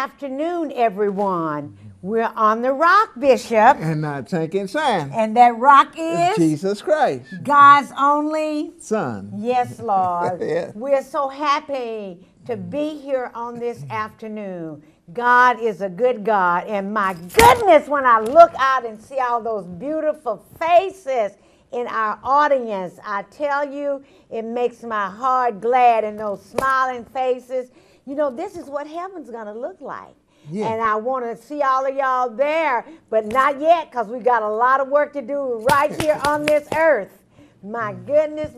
afternoon, everyone. We're on the rock, Bishop. And not sinking sand. And that rock is Jesus Christ. God's only Son. Yes, Lord. Yeah. We're so happy to be here on this afternoon. God is a good God. And my goodness, when I look out and see all those beautiful faces in our audience, I tell you, it makes my heart glad. And those smiling faces, you know, this is what heaven's going to look like. Yeah. And I want to see all of y'all there, but not yet, because we got a lot of work to do right here on this earth. My goodness,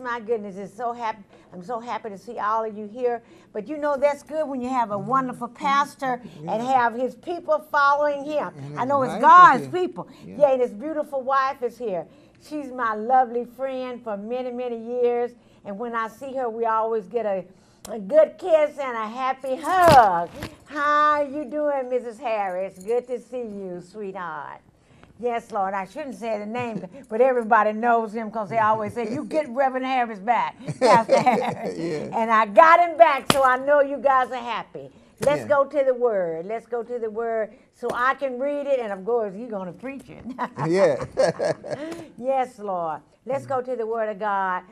it's so happy. I'm so happy to see all of you here. But you know that's good when you have a wonderful pastor and have his people following him. I know it's God's people. Yeah, and his beautiful wife is here. She's my lovely friend for many, many years. And when I see her, we always get a good kiss and a happy hug. How you doing, Mrs. Harris? Good to see you, sweetheart. Yes, Lord, I shouldn't say the name, but everybody knows him because they always say, you get Reverend Harris back, Pastor Harris. Yeah. And I got him back, so I know you guys are happy. Let's go to the Word. Let's go to the Word so I can read it, and of course, you're going to preach it. Yeah. Yes, Lord. Let's go to the Word of God.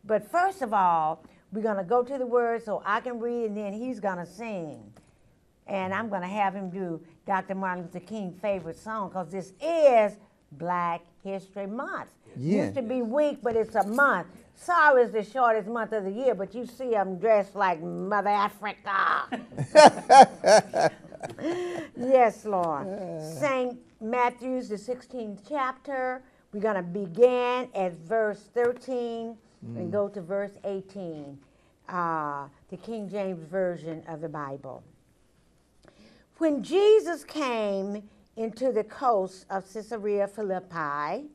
But first of all, we're going to go to the Word so I can read, and then he's going to sing. And I'm going to have him do Dr. Martin Luther King's favorite song, because this is Black History Month. Yeah. Used to be week, but it's a month. Sorry, it's the shortest month of the year, but you see I'm dressed like Mother Africa. Yes, Lord. St. Matthew's, the 16th chapter. We're going to begin at verse 13 and go to verse 18, the King James Version of the Bible. When Jesus came into the coast of Caesarea Philippi,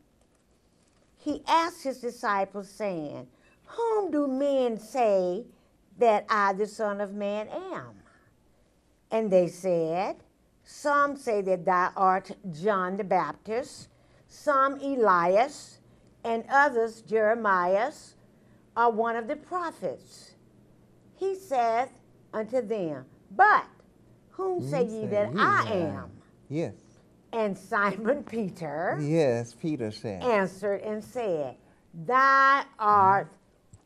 he asked his disciples, saying, whom do men say that I, the Son of Man, am? And they said, some say that thou art John the Baptist, some Elias, and others Jeremiah, or one of the prophets. He saith unto them, but whom say ye that I am? Yes. And Simon Peter Yes, Peter said. answered and said, thou art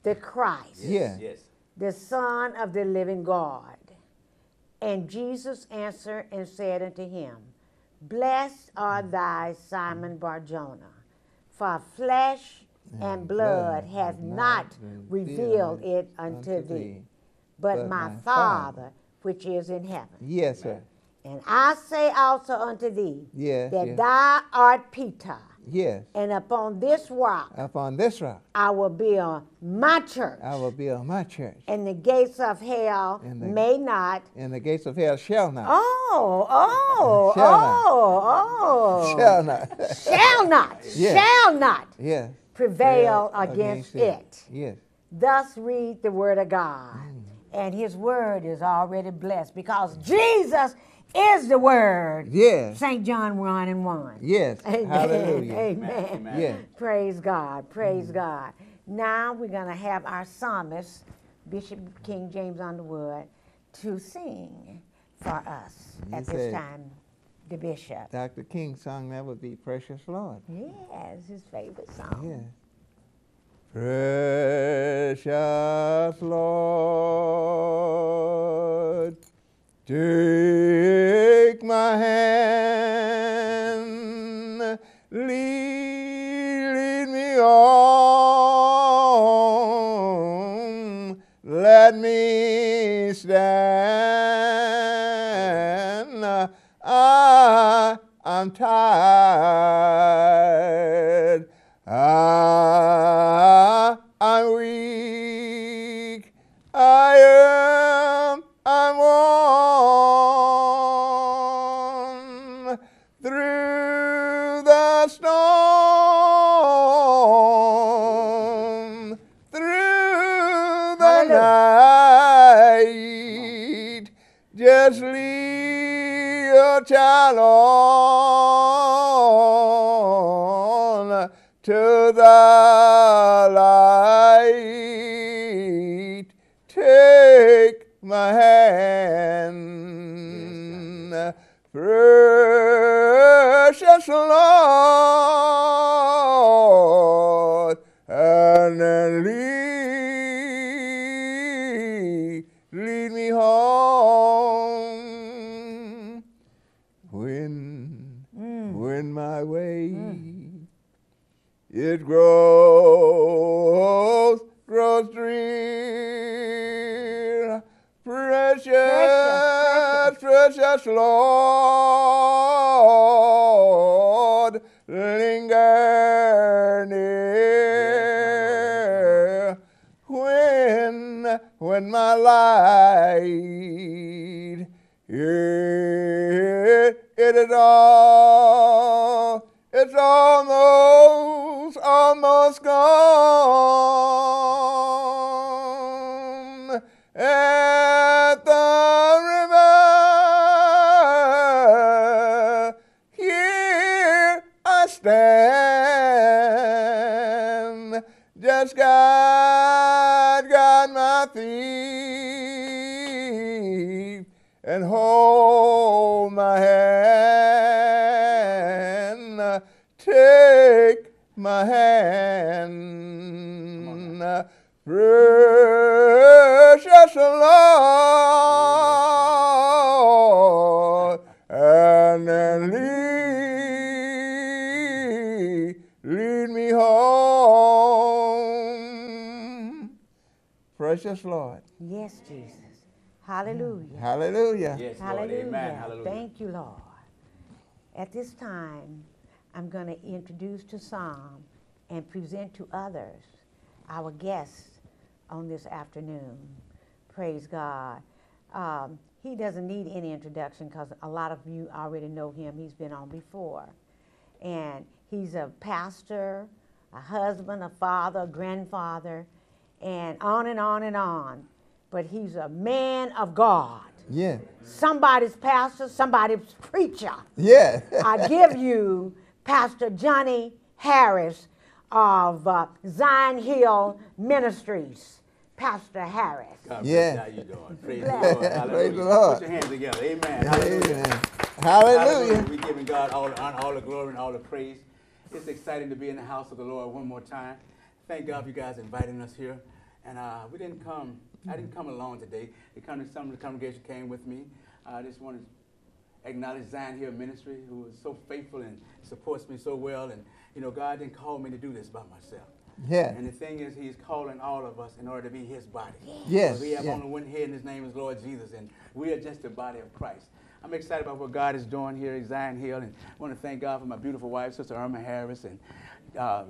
the Christ, Yes. the Son of the living God. And Jesus answered and said unto him, blessed art thou, Simon Bar-Jonah, for flesh and blood hath not revealed it unto thee, but my Father which is in heaven. Yes, sir. And I say also unto thee, that yes. thou art Peter, Yes. and upon this rock I will build my church. I will build my church. And the gates of hell may not. And the gates of hell shall not. Shall not. Shall not. Yes. Shall not. Yes. Prevail against it. Yes. Thus read the word of God. And his word is already blessed because Jesus is the word. Yes. St. John 1:1. Yes. Amen. Hallelujah. Amen. Yes. Praise God. Praise God. Now we're going to have our psalmist, Bishop King James Underwood, to sing for us at this time, the bishop. Dr. King's song, that would be Precious Lord. Yes, his favorite song. Yes. Precious Lord, take my hand, lead me on, let me stand. I'm tired. I'm weak. I'm worn through the storm, through the night. Just lead your child on to the light. Take my hand. precious Lord, and then lead me home when my way it grows drear. Precious Lord, linger near when my light it is all, it's almost gone at the river. Here I stand, just guide my feet and hold my hand. Take my hand, precious Lord, and then lead me home. Precious Lord. Yes, Jesus. Hallelujah. Hallelujah. Yes, Lord. Hallelujah. Amen. Hallelujah. Thank you, Lord. At this time, I'm going to introduce to some and present to others our guests on this afternoon. Praise God. He doesn't need any introduction because a lot of you already know him. He's been on before. And he's a pastor, a husband, a father, a grandfather, and on and on and on. But he's a man of God. Yeah. Somebody's pastor, somebody's preacher. Yeah. I give you Pastor Johnny Harris of Zion Hill Ministries. Pastor Harris. God Yeah. bless you. How you doing? Praise the Bless. Lord. Hallelujah. Praise the Lord. Put your hands together. Amen. Hallelujah. Amen. Hallelujah. We're giving God all the honor, all the glory, and all the praise. It's exciting to be in the house of the Lord one more time. Thank God for you guys inviting us here. And I didn't come alone today. Some of the congregation came with me. I just want to acknowledge Zion Hill Ministry, who is so faithful and supports me so well. And, God didn't call me to do this by myself. Yeah. And the thing is, he's calling all of us in order to be his body. Yes. We have Yeah. only one head, and his name is Lord Jesus, and we are just the body of Christ. I'm excited about what God is doing here at Zion Hill, and I want to thank God for my beautiful wife, Sister Irma Harris, and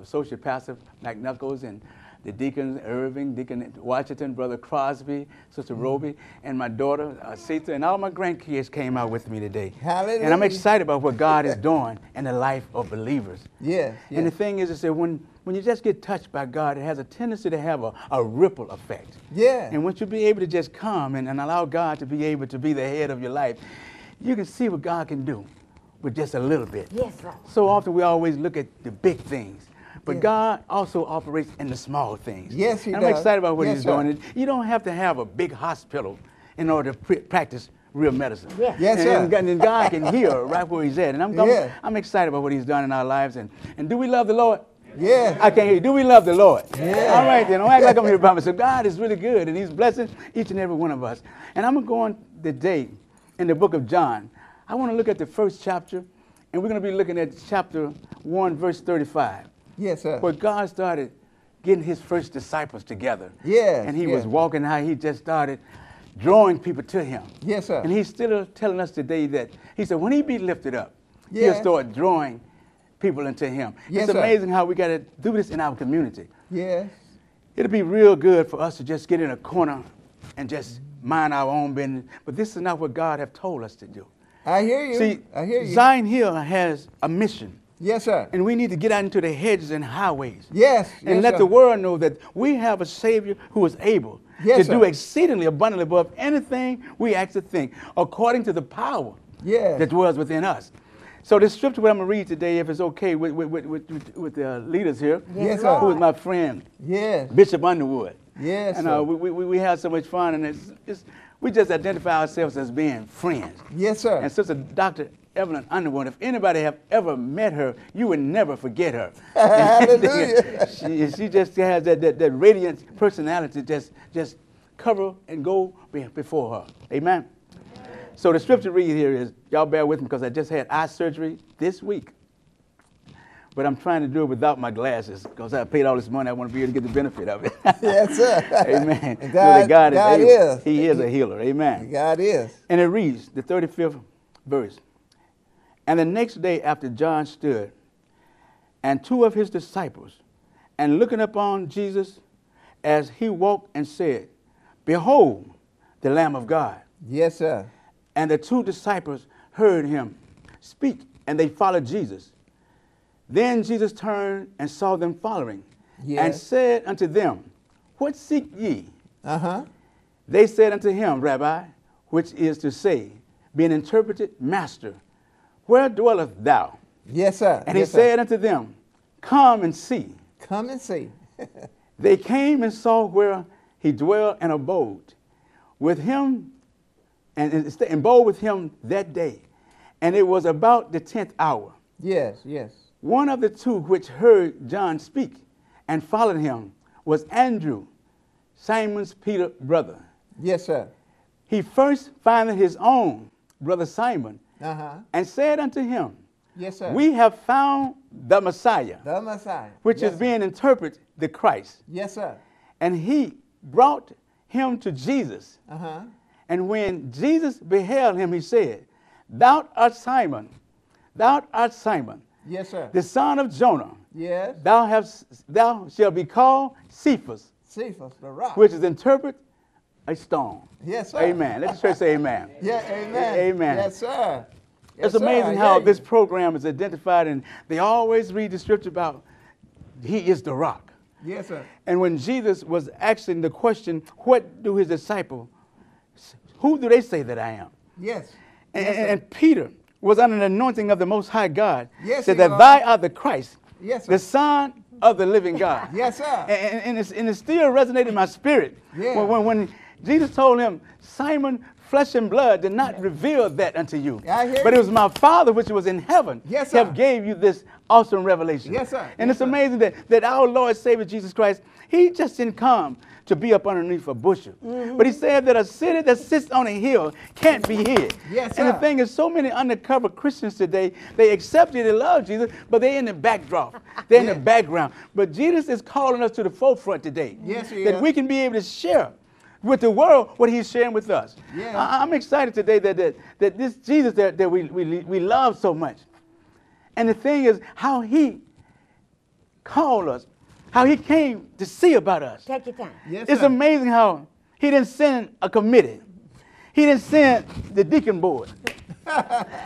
Associate Pastor Mike Knuckles, and the Deacon Irving, Deacon Washington, Brother Crosby, Sister Roby, and my daughter, Sita, and all my grandkids came out with me today. Hallelujah. And I'm excited about what God is doing in the life of believers. Yes. And the thing is that when you just get touched by God, it has a tendency to have a ripple effect. Yeah. And once you be able to just come and allow God to be able to be the head of your life, you can see what God can do with just a little bit. Yes, Lord. So often we always look at the big things. But Yeah. God also operates in the small things. Yes, he and does. I'm excited about what Yes, he's sir. doing. You don't have to have a big hospital in order to practice real medicine. Yes. Yes, and, sir. and God can heal right where he's at. And Yeah. I'm excited about what he's done in our lives. And do we love the Lord? Yeah. I can't hear you. Do we love the Lord? Yeah. All right, then. Don't act like I'm here by myself. God is really good, and he's blessing each and every one of us. And I'm going today in the book of John. I want to look at the first chapter, and we're going to be looking at chapter 1, verse 35. Yes, sir. Where God started getting his first disciples together. Yes, And he yes. was walking how he just started drawing people to him. Yes, sir. And he's still telling us today that he said when he be lifted up, he'll Yes. start drawing people into him. Yes, it's sir. amazing how we got to do this in our community. Yes. It'll be real good for us to just get in a corner and just mind our own business. But this is not what God have told us to do. I hear you. See, I hear you. Zion Hill has a mission. Yes, sir. And we need to get out into the hedges and highways. Yes. And yes, let sir. the world know that we have a Savior who is able Yes, to sir. do exceedingly abundantly above anything we ask to think, according to the power Yes. that dwells within us. So the scripture what I'm going to read today, if it's okay with the leaders here, Yes, sir. who is my friend, Yes. Bishop Underwood. Yes, And sir. we have so much fun, and we just identify ourselves as being friends. Yes, sir. And Sister Dr. Evelyn Underwood. If anybody have ever met her, you would never forget her. Hallelujah. she just has that radiant personality, just cover and go before her. Amen. So the scripture read here is, y'all bear with me because I just had eye surgery this week. But I'm trying to do it without my glasses because I paid all this money. I want to be able to get the benefit of it. Yes, sir. Amen. And God able. is. He is a healer. Amen. God is. And it reads, the 35th verse. And the next day after John stood, and two of his disciples, and looking upon Jesus as he walked and said, Behold, the Lamb of God. Yes, sir. And the two disciples heard him speak, and they followed Jesus. Then Jesus turned and saw them following, and said unto them, What seek ye? Uh-huh. They said unto him, Rabbi, which is to say, being interpreted, Master, where dwellest thou? Yes, sir. And he said unto them, Come and see. Come and see. They came and saw where he dwelt and abode with him, and abode with him that day. And it was about the 10th hour. Yes, yes. One of the two which heard John speak and followed him was Andrew, Simon's Peter brother. Yes, sir. He first findeth his own brother Simon, Uh-huh. and said unto him, Yes, sir. We have found the Messiah, The Messiah. which Yes, is sir. being interpreted the Christ. Yes, sir. And he brought him to Jesus. Uh-huh. And when Jesus beheld him, he said, Thou art Simon, Yes, sir. the son of Jonah. Yes. Thou shalt be called Cephas, Cephas, the rock. which is interpreted a stone. Yes, sir. Amen. Let the church say amen. Yeah, amen. Amen. Yes, sir. It's Yes, sir. amazing I how hear you. this program is identified, and they always read the scripture about he is the rock. Yes, sir. And when Jesus was asking the question, what do his disciples, who do they say that I am? Yes. And, Yes, sir. and Peter was under the anointing of the Most High God, Yes, said he that was. thou art the Christ, Yes, sir. the Son of the living God. Yes, sir. And it still resonated in my spirit. Yeah. When Jesus told him, Simon, flesh and blood did not reveal that unto you. I hear But it you. was my Father which was in heaven Yes, sir. have gave you this awesome revelation. Yes, sir. And Yes, it's sir. amazing that our Lord Savior Jesus Christ, he just didn't come to be up underneath a bushel. Mm-hmm. But he said that a city that sits on a hill can't be hid. Yes, And the sir. thing is, so many undercover Christians today, they accept you, they love Jesus, but they're in the backdrop. They're in the Yeah. background. But Jesus is calling us to the forefront today. Yes, he that is. we can be able to share with the world what he's sharing with us. Yeah. I'm excited today that this Jesus that we love so much. And the thing is how he called us, how he came to see about us. Take your time. Yes, It's sir. amazing how he didn't send a committee. He didn't send the deacon board.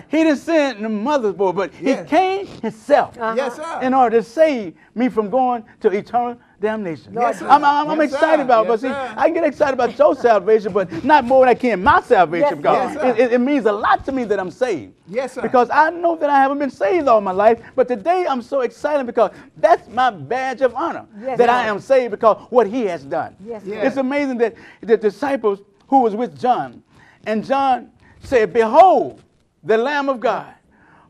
He didn't send the mother's board, but Yes. he came himself Yes, sir. in order to save me from going to eternal damnation. Yes, sir. I'm Yes, excited sir. about it, but Yes, see, sir. I get excited about your salvation, but not more than I can my salvation, Yes, because sir. it means a lot to me that I'm saved. Yes, sir. Because I know that I haven't been saved all my life, but today I'm so excited because that's my badge of honor, Yes, that sir. I am saved because what he has done. Yes, sir. Yeah. It's amazing that the disciples who was with John, and John said, Behold, the Lamb of God,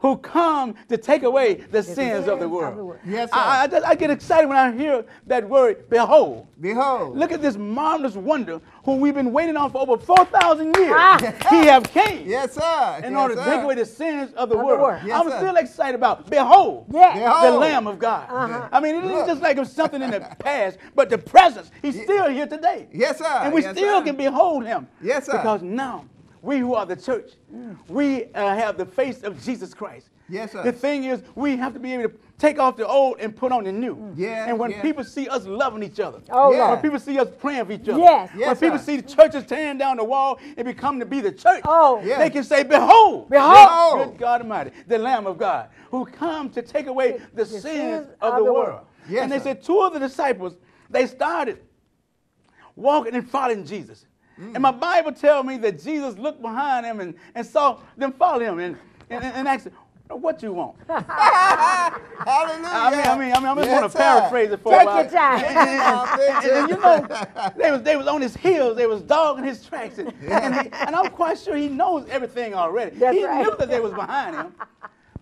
who come to take away the sins of the world. Yes, sir. I get excited when I hear that word, behold. Behold. Look at this marvelous wonder who we've been waiting on for over 4,000 years. Ah. He have came Yes, sir. in Yes, order to sir. take away the sins of the Of the world. world. Yes, I'm sir. still excited about, behold, Yeah. Behold. the Lamb of God. Uh-huh. I mean, it isn't Look. just like it was something in the past, but the presence, he's still here today. Yes, sir. And we Yes, still sir. can behold him. Yes, sir. Because now, we who are the church, we have the face of Jesus Christ. Yes, sir. The thing is, we have to be able to take off the old and put on the new. Yeah, And when yeah. people see us loving each other, Oh, Yeah. when Lord. people see us praying for each other, Yes. when Yes, people sir. see the churches tearing down the wall and become to be the church, Oh. Yeah. they can say, Behold, Behold. good God Almighty, the Lamb of God, who come to take away the sins of the world. Yes, And they sir. said two of the disciples, they started walking and following Jesus. And my Bible tells me that Jesus looked behind him and saw them follow him and asked, What you want? Hallelujah. I just want Yes, to sir. paraphrase it for Take a while. your time. And you know, they was on his heels. They was dogging his tracks, and I'm quite sure he knows everything already. That's he right. knew that they was behind him,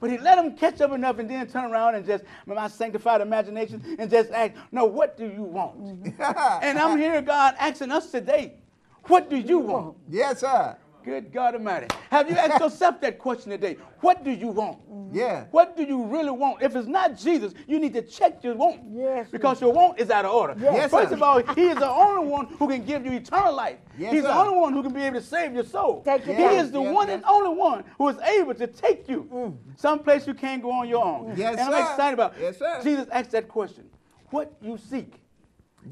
but he let them catch up enough, and then turn around and just, my sanctified imagination, and just ask, "No, what do you want?" And I'm here, God, asking us today, what do you want? Yes, sir. Good God Almighty. Have you asked yourself that question today? What do you want? Yeah. What do you really want? If it's not Jesus, you need to check your want. Yes, Because your want is out of order. Yes, First sir. of all, he is the only one who can give you eternal life. Yes, He's the sir. only one who can be able to save your soul. Take your He time. is the Yes, one yes. and only one who is able to take you someplace you can't go on your own. Yes, and I'm sir. excited about it. Yes, sir. Jesus asked that question. What you seek?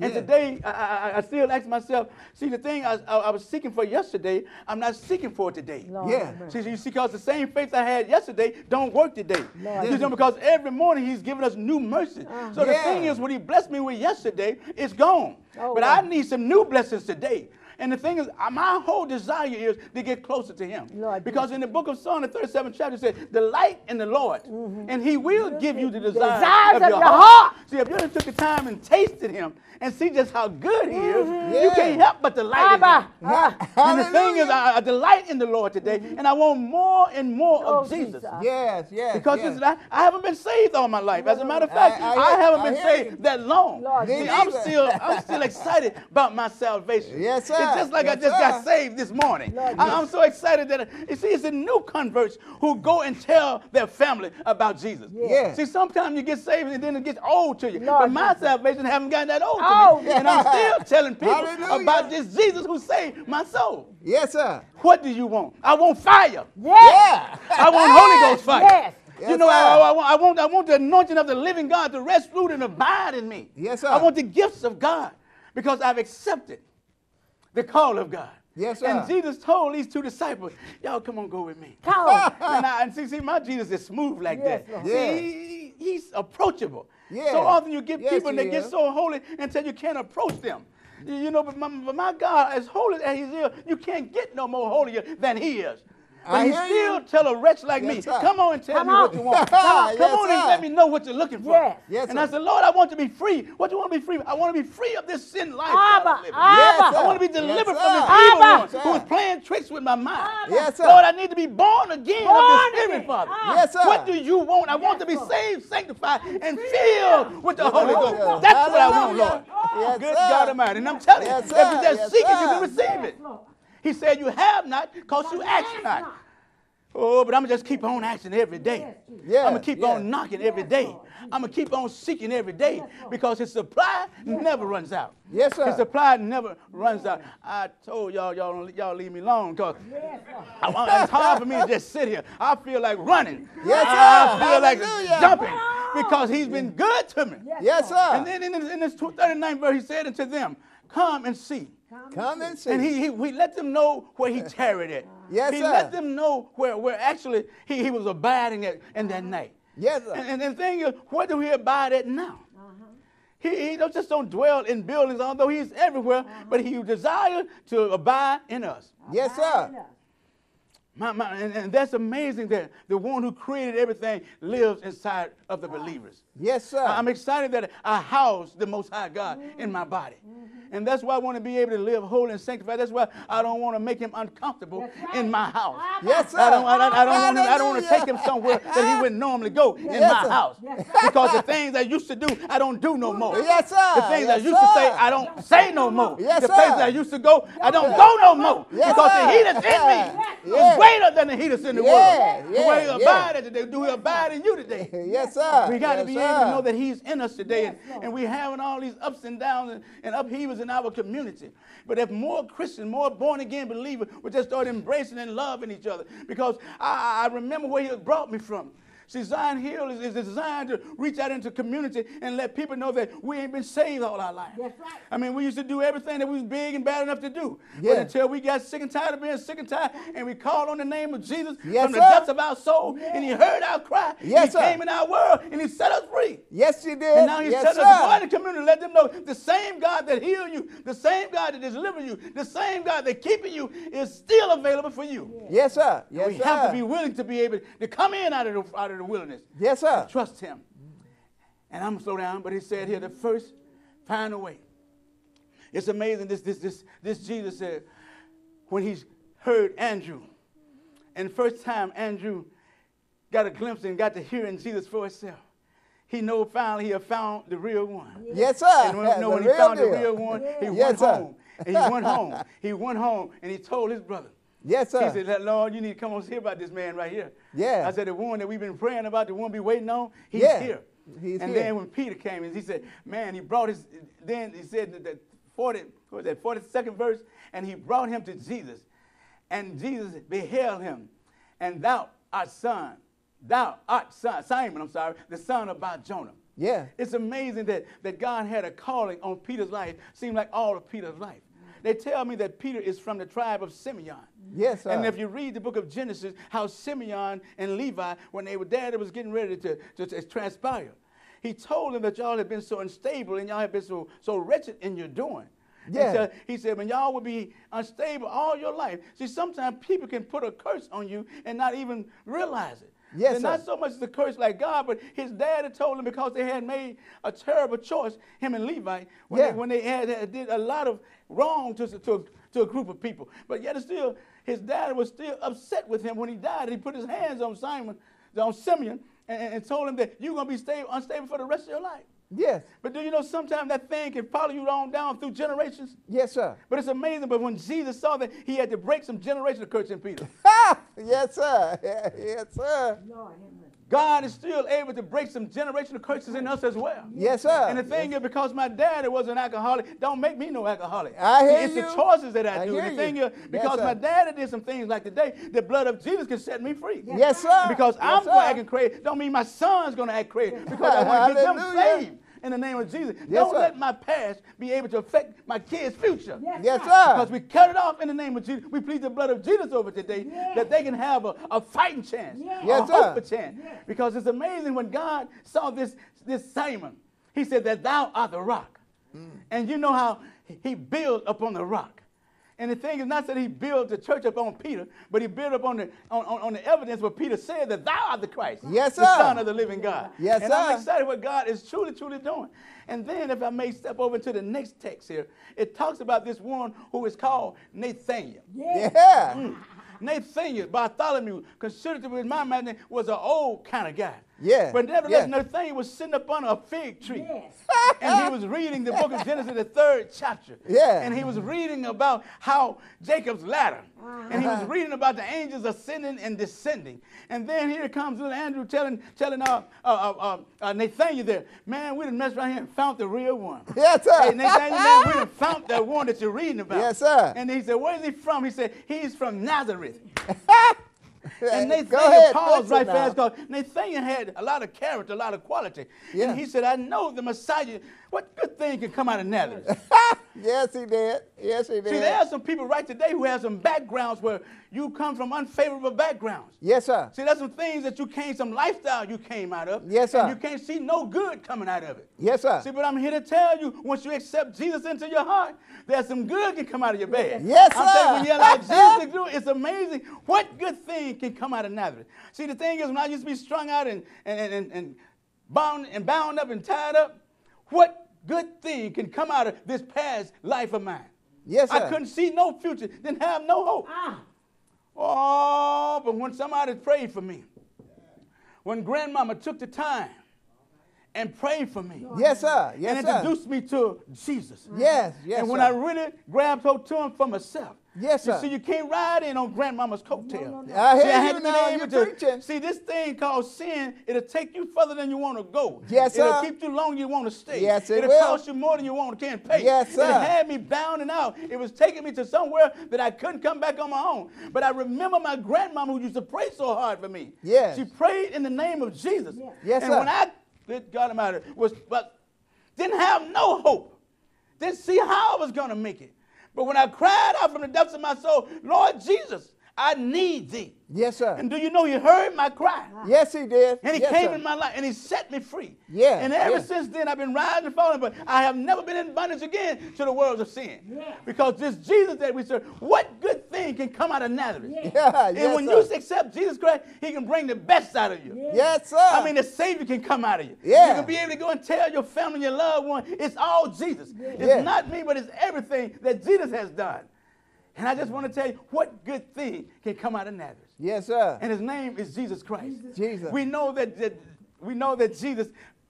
And Yeah. today, I still ask myself, see, the thing I was seeking for yesterday, I'm not seeking for today. Lord, Yeah. have mercy. See, you see, because the same faith I had yesterday don't work today. Lord. You know, because every morning he's giving us new mercy. So the Yeah. thing is, what he blessed me with yesterday is gone. Oh, but wow. I need some new blessings today. And the thing is, my whole desire is to get closer to him. Lord, because in the book of Psalm, the 37th chapter, it says, delight in the Lord, and he will give you the desires desires of of your your heart. heart. See, if you just took the time and tasted him and see just how good he is, you Yeah. can't help but delight in Abba. him. And the thing is, Hallelujah. I delight in the Lord today, and I want more and more Oh, of Jesus. Jesus. Yes, yes. Because yes. listen, I haven't been saved all my life. As a matter of fact, I haven't been I hear saved you. that long. Lord, See, Me I'm neither. still excited about my salvation. Yes, sir. It's just like Yes, I just sir. got saved this morning. Lord, I'm so excited that you see, it's the new converts who go and tell their family about Jesus. Yeah. See, sometimes you get saved and then it gets old to you. Lord, but my Jesus. salvation haven't gotten that old to Oh, me, and I'm still telling people Hallelujah. about this Jesus who saved my soul. Yes, sir. What do you want? I want fire. Yes. Yeah. I want Holy Ghost fire. Yes. You Yes, know, sir. I want the anointing of the living God to rest, root, and abide in me. Yes, sir. I want the gifts of God because I've accepted the call of God. Yes, sir. And Jesus told these two disciples, y'all come on, go with me. Come on. And see, my Jesus is smooth like Yes, that. Lord. Yeah. See, he's approachable. Yeah. So often you get Yes, people and he they get is. so holy until you can't approach them. You know, but my God, as holy as he is, you can't get no more holier than he is. But I he hear still you. tell a wretch like me, Yes, sir. come on and tell Come me on. what you want. Yes, Come on and sir. let me know what you're looking for. Yes. Yes, And I sir. said, Lord, I want to be free. What do you want to be free? I want to be free of this sin life. Abba, that I'm living. Abba. Yes, I want to be sir. delivered Yes, from this sir. evil Abba. one who is playing tricks with my mind. Yes, sir. Lord, I need to be born again of Born the Spirit, again. Father. Yes, sir. What do you want? I want to be Lord. saved, sanctified, and filled with the Holy Holy Ghost. Ghost. That's what I want, Hallelujah. Lord. Yes, Good sir. God Almighty. And I'm telling Yes, you, if sir. you just Yes, seek it, you sir. can receive it. He said, you have not because you ask not. Oh, but I'm going to just keep on asking every day. Yeah, I'm going to keep yeah. on knocking every day. I'm going to keep on seeking every day because his supply never runs out. Yes, sir. His supply never runs out. I told y'all leave me alone because it's hard for me to just sit here. I feel like running. Yes, sir. I feel like Hallelujah. jumping because he's been good to me. Yes, sir. And then in this 39th verse, he said unto them, come and see. Come and see. And he let them know where he tarried at. Yes, he sir. let them know where actually he was abiding at in that night. Yes, sir. And the thing is, where do he abide at now? He don't dwell in buildings, although he's everywhere, but he desires to abide in us. Yes, sir. And that's amazing that the one who created everything lives inside of the believers. Yes, sir. I'm excited that I house the Most High God in my body. And that's why I want to be able to live holy and sanctified. That's why I don't want to make him uncomfortable in my house. Yes, sir. I don't want to Hallelujah. take him somewhere that he wouldn't normally go in Yes, my sir. house. Because the things I used to do, I don't do no more. Yes, sir. The things I Yes, used to say, sir. I don't say no more. Yes, the sir. places I used to go, I don't go no more. Yes, because sir. the heat that's in me Yeah. is greater than the heat that's in the Yeah, world. yeah, The way he yeah. abide at today, do he abide in you today? Yes, sir. We got to Yes, be sir. able to know that he's in us today. And we're having all these ups and downs and upheavals in our community. But if more Christians, more born-again believers would just start embracing and loving each other. Because I remember where he brought me from. See, Zion Hill is designed to reach out into community and let people know that we ain't been saved all our life. That's right. I mean, we used to do everything that was big and bad enough to do. Yeah. But until we got sick and tired of being sick and tired, and we called on the name of Jesus Yes, from the sir. depths of our soul, and he heard our cry. Yes, he sir. came in our world, and he set us free. Yes, you did. And now he yes, set sir. us to go in the community, let them know the same God that healed you, the same God that delivered you, the same God that keeping you is still available for you. Yes, sir. Yes, We sir. have to be willing to be able to come in out of the wilderness. Yes, sir. Trust him. And I'm going to slow down, but he said here, the first, find a way. It's amazing, this Jesus said, when he heard Andrew, and the first time Andrew got a glimpse and got to hearing Jesus for himself, he know finally he had found the real one. Yes, sir. And when he found the real one, he Yes, went sir. home. And he went home. He went home and he told his brother. Yes, sir. He said, Lord, you need to come on see about this man right here. Yeah. I said, the one that we've been praying about, the one we waiting on, he's Yeah. here. He's and here. then when Peter came in, he said, man, he brought his, then he said that 42nd verse, and he brought him to Jesus. And Jesus beheld him, and thou art Simon, the son of Bar-Jonah. Yeah. It's amazing that God had a calling on Peter's life, seemed like all of Peter's life. They tell me that Peter is from the tribe of Simeon. Yes, sir. And if you read the book of Genesis, how Simeon and Levi, when they were there, it was getting ready to transpire. He told them that y'all have been so unstable and y'all have been so wretched in your doing. Yeah. He said, when y'all will be unstable all your life. See, sometimes people can put a curse on you and not even realize it. Yes, They're sir. not so much the curse like God, but his dad had told him because they had made a terrible choice, him and Levi, when they did a lot of wrong to a group of people. But yet still, his dad was still upset with him when he died. He put his hands on Simeon, and told him that you're going to be unstable for the rest of your life. Yes. But do you know sometimes that thing can follow you on down through generations? Yes, sir. But it's amazing. But when Jesus saw that, he had to break some generational curse in Peter. Yes, sir. Yes, sir. Lord, have mercy. God is still able to break some generational curses in us as well. Yes, sir. And the thing is, because my daddy was an alcoholic, don't make me no alcoholic. I hear It's you. the choices that I do. hear And the thing you. is, because sir. my daddy did some things like today, the blood of Jesus can set me free. Yes, sir. Because Yes, I'm sir. going to act crazy, don't mean my son's going to act crazy. Because I want to get them Hallelujah. saved in the name of Jesus. Yes, Don't sir. let my past be able to affect my kids' future. Yes, right. sir. Because we cut it off in the name of Jesus. We plead the blood of Jesus over today that they can have a fighting chance, Yes, a hope sir. chance. Because it's amazing when God saw this Simon, he said that thou art the rock. And you know how he built upon the rock. And the thing is not that he built the church upon Peter, but he built upon the evidence where Peter said that thou art the Christ, Yes, the sir. Son of the living God. Yes, and I'm sir. excited what God is truly doing. And then if I may step over to the next text here, it talks about this one who is called Nathaniel. Yeah. Nathaniel, Bartholomew, considered in my mind was an old kind of guy. Yeah. But nevertheless, Yeah. Nathaniel was sitting up under a fig tree. Yes. And he was reading the book of Genesis, the 3rd chapter. Yeah. And he was reading about how Jacob's ladder. And he was reading about the angels ascending and descending. And then here comes little Andrew telling Nathaniel there, man, we done messed around here and found the real one. Yes, sir. Hey, Nathaniel, man, we done found that one that you're reading about. Yes, sir. And he said, where is he from? He said, he's from Nazareth. And Go Nathaniel ahead, paused fix it right now. fast because Nathaniel had a lot of character, a lot of quality. Yeah. And he said, I know the Messiah. What good thing can come out of Nazareth? Yes, he did. Yes, he did. See, there are some people right today who have some backgrounds where you come from unfavorable backgrounds. Yes, sir. See, there's some things that some lifestyle you came out of. Yes, sir. And you can't see no good coming out of it. Yes, sir. See, but I'm here to tell you, once you accept Jesus into your heart, there's some good can come out of your bed. Yes, I'm saying sir. when you allow Jesus to do it, it's amazing what good thing can come out of Nazareth. See, the thing is, when I used to be strung out and bound up and tied up, what good thing can come out of this past life of mine? Yes, sir. I couldn't see no future, didn't have no hope. Oh, but when somebody prayed for me, when grandmama took the time and prayed for me, Yes, sir. Yes, and sir. introduced me to Jesus. Yes, yes, And when sir. I really grabbed hold to him for myself, Yes, You sir. see, you can't ride in on grandmama's coattail. I See, hear I had you to be now. able You're to preaching. see this thing called sin. It'll take you further than you want to go. Yes, It'll sir. keep you longer than you want to stay. Yes, it It'll will. cost you more than you want to can't pay. Yes, It sir. had me bound and out. It was taking me to somewhere that I couldn't come back on my own. But I remember my grandmama who used to pray so hard for me. Yes. She prayed in the name of Jesus. Yes, and sir. when I, good God Almighty, didn't have no hope, didn't see how I was going to make it. But when I cried out from the depths of my soul, Lord Jesus, I need thee. Yes, sir. And do you know he heard my cry? Yes, he did. And he yes, came sir. in my life and he set me free. Yeah, And ever yeah. since then I've been rising and falling, but I have never been in bondage again to the worlds of sin. Because this Jesus that we serve, what good thing can come out of Nazareth? Yeah, And yes, when sir. you accept Jesus Christ, he can bring the best out of you. Yes, sir. I mean, the Savior can come out of you. Yeah. You can be able to go and tell your family and your loved one, it's all Jesus. It's Yeah. not me, but it's everything that Jesus has done. And I just want to tell you what good thing can come out of Nazareth. Yes, sir. And his name is Jesus Christ. Jesus. We know that Jesus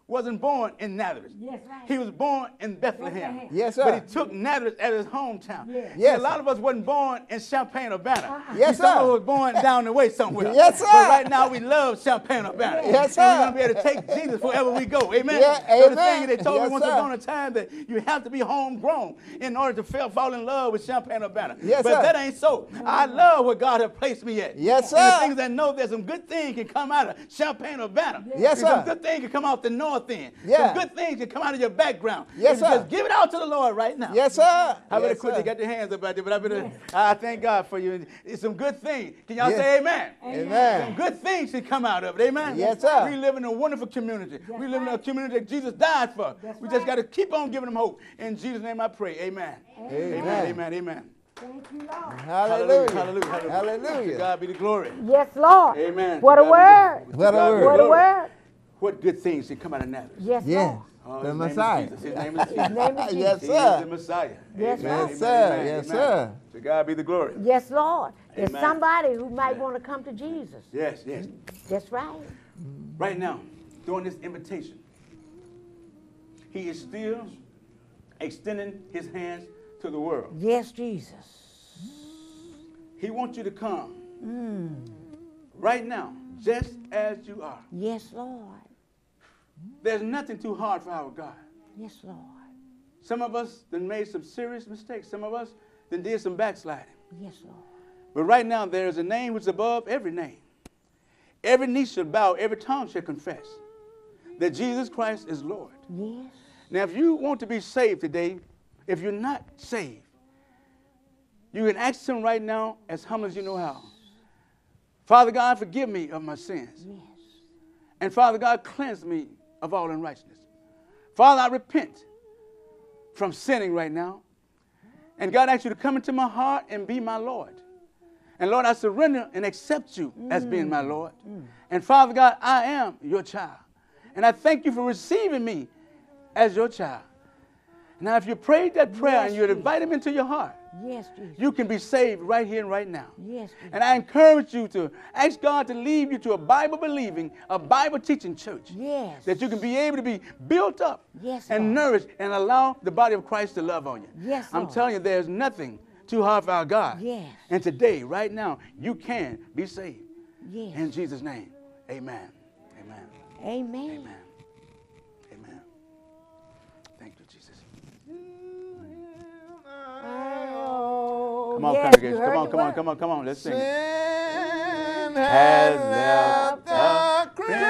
wasn't born in Nazareth. Yes, right. He was born in Bethlehem. Yes, sir. But he took Nazareth as his hometown. Yes. See, Yes, a lot of us wasn't born in Champaign-Urbana. Yes, Some sir. of us was born down the way somewhere. Yes, sir. But right now we love Champaign-Urbana. Yes, And we're sir. going to be able to take Jesus wherever we go. Amen. Yeah, So the amen. thing they told Yes, me once sir. upon a time that you have to be homegrown in order to fall in love with Champaign-Urbana. Yes, but sir. that ain't so. I love where God has placed me at. Yes, And the sir. things that know there's some good things can come out of Champaign-Urbana. Yes, And some sir. good things can come out the north end. Yeah. Some good things can come out of your background. Yes, If you sir. Just give it out to the Lord right now. Yes, sir. I better Yes, quit. sir. They got their hands up out there, but I thank God for you. It's some good things. Can y'all Yes. say amen? Amen. Some good things should come out of it. Amen? Yes, sir. We live in a wonderful community. We live in a community that Jesus died for. We just got to keep on giving them hope. In Jesus' name I pray. Amen. Amen. Amen. Amen. Thank you, Lord. Hallelujah. Hallelujah. Hallelujah. To Hallelujah. God be the glory. Yes, Lord. Amen. What To a God word. be the- What a to God be the word. What a glory. word. What good things should come out of Nazareth? Yes, Yes. Lord. Oh, The his name is Messiah. Jesus. His name is Jesus. Name of Jesus. Yes, He sir. is the Messiah. Yes, Amen, sir. amen, Yes, sir. amen, Yes, amen. sir. To God be the glory. Yes, Lord. There's Amen. somebody who might want to come to Jesus. Yes, yes. That's right. Right now, during this invitation, he is still extending his hands to the world. Yes, Jesus. He wants you to come right now, just as you are. Yes, Lord. There's nothing too hard for our God. Yes, Lord. Some of us done made some serious mistakes. Some of us done did some backsliding. Yes, Lord. But right now, there is a name which is above every name. Every knee shall bow, every tongue shall confess that Jesus Christ is Lord. Yes. Now, if you want to be saved today, if you're not saved, you can ask him right now as humble as you know how. Father God, forgive me of my sins. Yes. And Father God, cleanse me of all unrighteousness. Father, I repent from sinning right now. And God asks you to come into my heart and be my Lord. And Lord, I surrender and accept you as being my Lord. And Father God, I am your child. And I thank you for receiving me as your child. Now, if you prayed that prayer Yes, and you Jesus. invite him into your heart, Yes, Jesus. you can be saved right here and right now. Yes, Jesus. And I encourage you to ask God to lead you to a Bible-believing, a Bible-teaching church. Yes. That you can be able to be built up Yes, and Lord. nourished and allow the body of Christ to love on you. Yes, I'm Lord. telling you, there's nothing too hard for our God. Yes. And today, right now, you can be saved. Yes. In Jesus' name, amen. Amen. Amen. Amen. Amen. Thank you, Jesus. Oh, Come on, yes, congregation. you heard the word. Come on. Let's sing it. Sin Has has left left the crimson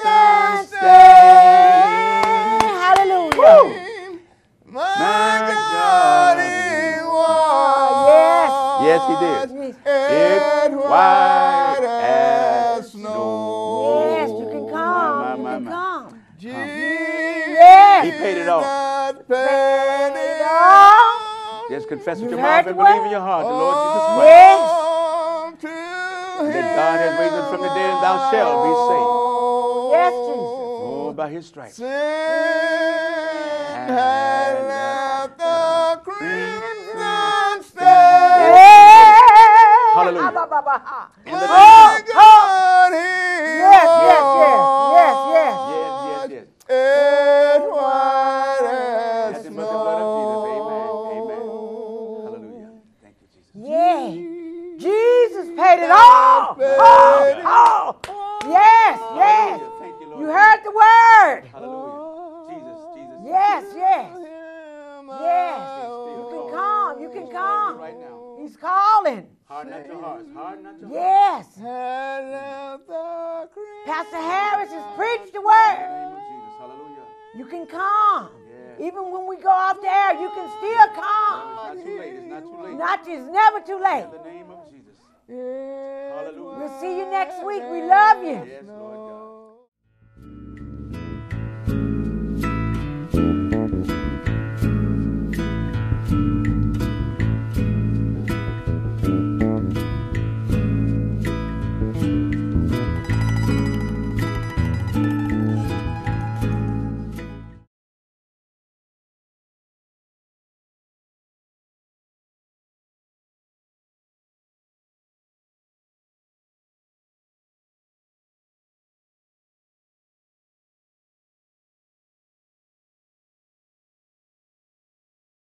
crimson stain. stain. Hallelujah. My God, he was. Yes, he did. It's It's white white as as snow. Yes, you can come. You can my. come. Jesus He paid it all. paid it all. all. Just confess with You your heard mouth and the believe in word? your heart the Lord Jesus Oh, Christ. to That God has raised him from the dead, and thou shalt be saved. Yes, Jesus. Oh, by his stripes. Sin has left the crimson stain. Hallelujah. Ha, ba, ba, ba, ha. In the name My of Jesus. God, he Yes, yes, yes, yes, Yes, yes, yes. It's white That's as in the blood of Jesus. snow. Amen. Amen. Hallelujah. Thank you, Jesus. right now. He's calling. Harden not your hearts. Harden not your hearts. Yes. And let the crimson Pastor Harris has preached the In word. the name of Jesus. Hallelujah. You can come. Yes. Even when we go off the air, you can still come. It's not too late. It's not too late. It's never too late. In the name of Jesus. It Hallelujah. We'll see you next week. We love you. Yes, Lord God.